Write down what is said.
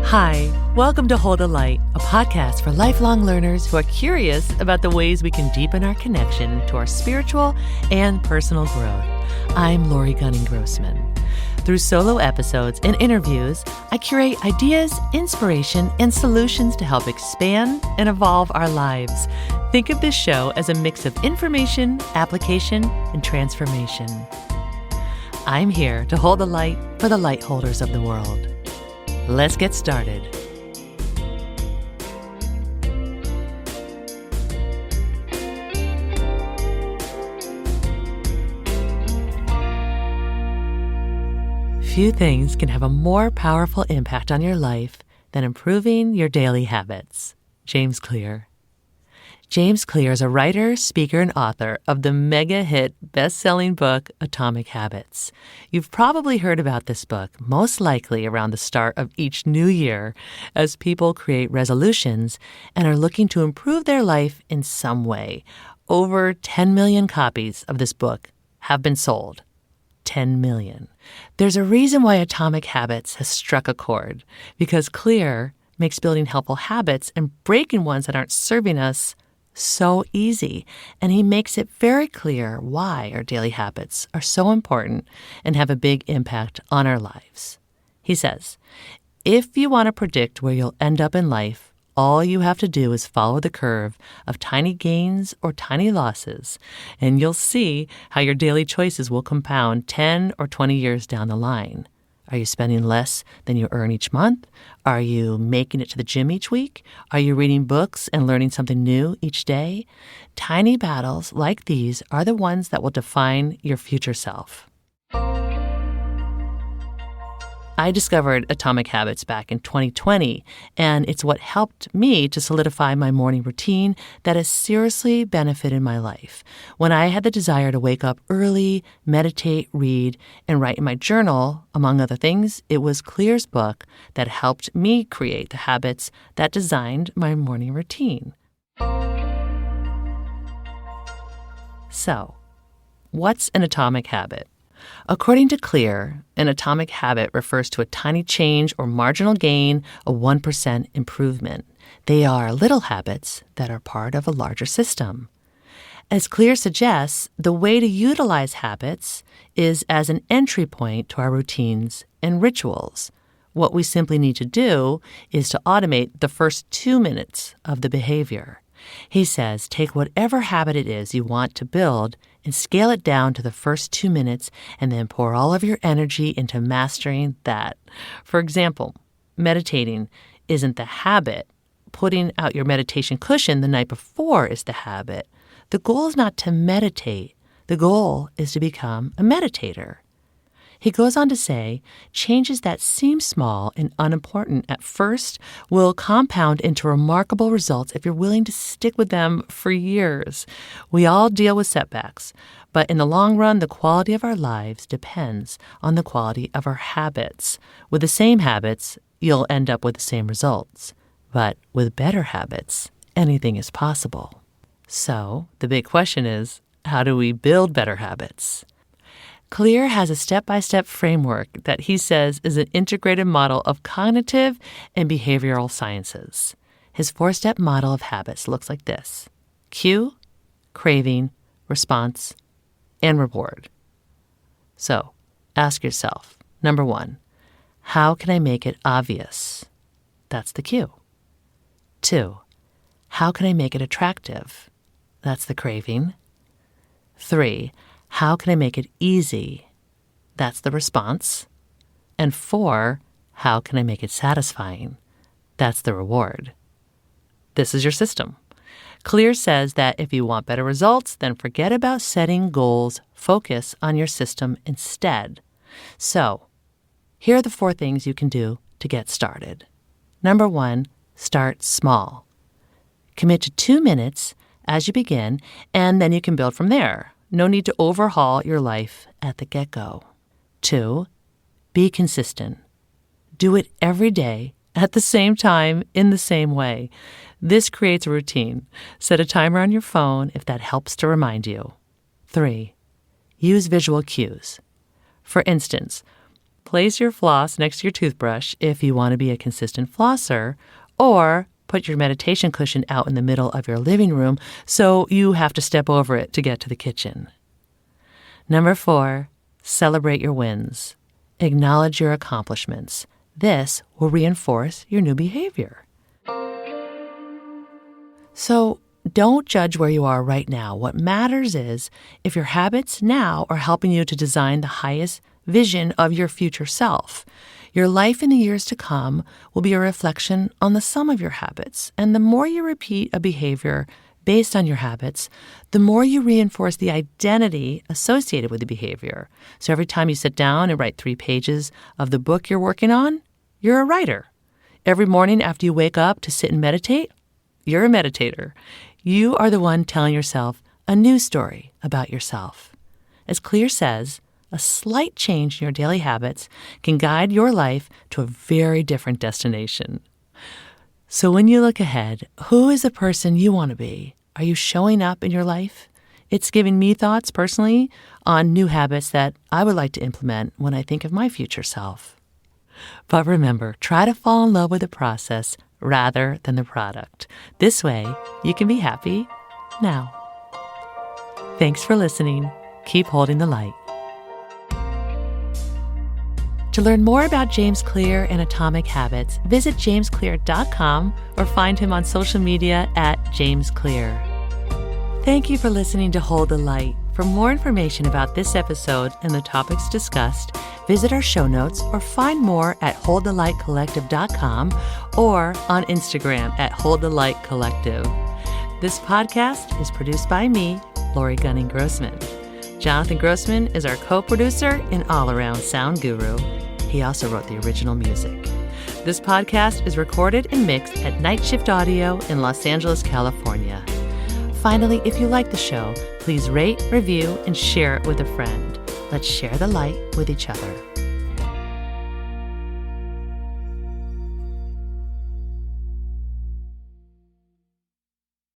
Hi, welcome to Hold the Light, a podcast for lifelong learners who are curious about the ways we can deepen our connection to our spiritual and personal growth. I'm Laurie Gunning Grossman. Through solo episodes and interviews, I curate ideas, inspiration, and solutions to help expand and evolve our lives. Think of this show as a mix of information, application, and transformation. I'm here to hold the light for the light holders of the world. Let's get started. Few things can have a more powerful impact on your life than improving your daily habits. James Clear. James Clear is a writer, speaker, and author of the mega-hit best-selling book, Atomic Habits. You've probably heard about this book, most likely around the start of each new year, as people create resolutions and are looking to improve their life in some way. Over 10 million copies of this book have been sold. 10 million. There's a reason why Atomic Habits has struck a chord, because Clear makes building helpful habits and breaking ones that aren't serving us so easy, and he makes it very clear why our daily habits are so important and have a big impact on our lives. He says, if you want to predict where you'll end up in life, all you have to do is follow the curve of tiny gains or tiny losses, and you'll see how your daily choices will compound 10 or 20 years down the line. Are you spending less than you earn each month? Are you making it to the gym each week? Are you reading books and learning something new each day? Tiny battles like these are the ones that will define your future self. I discovered Atomic Habits back in 2020, and it's what helped me to solidify my morning routine that has seriously benefited my life. When I had the desire to wake up early, meditate, read, and write in my journal, among other things, it was Clear's book that helped me create the habits that designed my morning routine. So, what's an atomic habit? According to Clear, an atomic habit refers to a tiny change or marginal gain, a 1% improvement. They are little habits that are part of a larger system. As Clear suggests, the way to utilize habits is as an entry point to our routines and rituals. What we simply need to do is to automate the first 2 minutes of the behavior. He says, take whatever habit it is you want to build and scale it down to the first 2 minutes and then pour all of your energy into mastering that. For example, meditating isn't the habit. Putting out your meditation cushion the night before is the habit. The goal is not to meditate. The goal is to become a meditator. He goes on to say, changes that seem small and unimportant at first will compound into remarkable results if you're willing to stick with them for years. We all deal with setbacks, but in the long run, the quality of our lives depends on the quality of our habits. With the same habits, you'll end up with the same results. But with better habits, anything is possible. So the big question is, how do we build better habits? Clear has a step-by-step framework that he says is an integrated model of cognitive and behavioral sciences. His 4-step model of habits looks like this: cue, craving, response, and reward. So, ask yourself, number 1, how can I make it obvious? That's the cue. 2, how can I make it attractive? That's the craving. 3, how can I make it easy? That's the response. And 4, how can I make it satisfying? That's the reward. This is your system. Clear says that if you want better results, then forget about setting goals. Focus on your system instead. So, here are the 4 things you can do to get started. Number 1, start small. Commit to 2 minutes as you begin, and then you can build from there. No need to overhaul your life at the get-go. 2, be consistent. Do it every day, at the same time, in the same way. This creates a routine. Set a timer on your phone if that helps to remind you. 3, use visual cues. For instance, place your floss next to your toothbrush if you want to be a consistent flosser, or put your meditation cushion out in the middle of your living room so you have to step over it to get to the kitchen. Number 4, celebrate your wins. Acknowledge your accomplishments. This will reinforce your new behavior. So don't judge where you are right now. What matters is if your habits now are helping you to design the highest vision of your future self. Your life in the years to come will be a reflection on the sum of your habits. And the more you repeat a behavior based on your habits, the more you reinforce the identity associated with the behavior. So every time you sit down and write 3 pages of the book you're working on, you're a writer. Every morning after you wake up to sit and meditate, you're a meditator. You are the one telling yourself a new story about yourself. As Clear says, a slight change in your daily habits can guide your life to a very different destination. So when you look ahead, who is the person you want to be? Are you showing up in your life? It's giving me thoughts personally on new habits that I would like to implement when I think of my future self. But remember, try to fall in love with the process rather than the product. This way, you can be happy now. Thanks for listening. Keep holding the light. To learn more about James Clear and Atomic Habits, visit jamesclear.com or find him on social media at James Clear. Thank you for listening to Hold the Light. For more information about this episode and the topics discussed, visit our show notes or find more at holdthelightcollective.com or on Instagram at holdthelightcollective. This podcast is produced by me, Laurie Gunning Grossman. Jonathan Grossman is our co-producer and all-around sound guru. He also wrote the original music. This podcast is recorded and mixed at Night Shift Audio in Los Angeles, California. Finally, if you like the show, please rate, review, and share it with a friend. Let's share the light with each other.